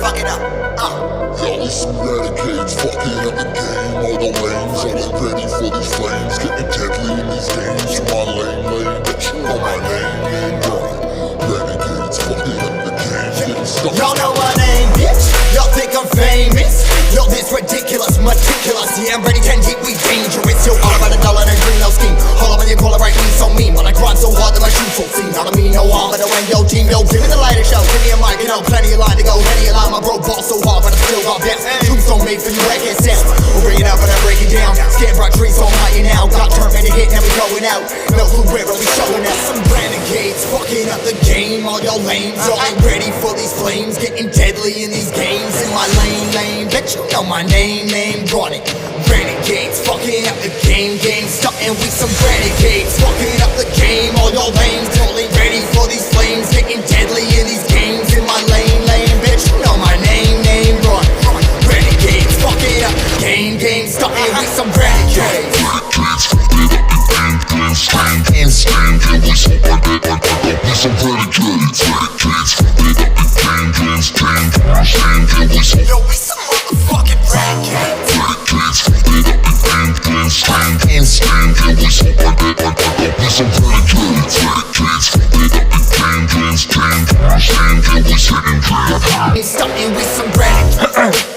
fuck it up. Y'all some renegades fucking up the game. All the lanes, are they ready for these flames? Getting deadly in these games. You're my lane, bitch, you know my name, renegades fucking up the game. Getting stuck. Y'all know my name, bitch. Y'all think I'm famous. Yo, this ridiculous, meticulous. Yeah, I'm ready, 10 deep, we dangerous. Yo, all about a dollar and a green, no scheme. All about your collar, right, me so mean. But I grind so hard that my shoes so clean. Not to me, no harm, but I win, yo, team. Yo, give me the lighter show, give me a mic, you know, plenty of line to go. Plenty of line, my bro ball so hard, but I still got best. Troops don't make for you, I can't sound. We'll bring it up and I break it down. Scared rock trees, so I'm hiding now. Got turned made a hit, now we going out. No clue where I'll be showing out. Some renegades fucking up the game. All y'all lames, y'all ain't ready for these flames. Getting deadly in these games. In my lane, bitch, you know my name, running. Renegades fucking up the game, starting with some renegades fucking up the game. All y'all lames, y'all ain't ready for these flames. Getting deadly in these games. In my lane, bitch, you know my name, running. Renegades fucking up the game, starting with some renegades. Yo, we some motherfucking renegades. Starting with some renegades.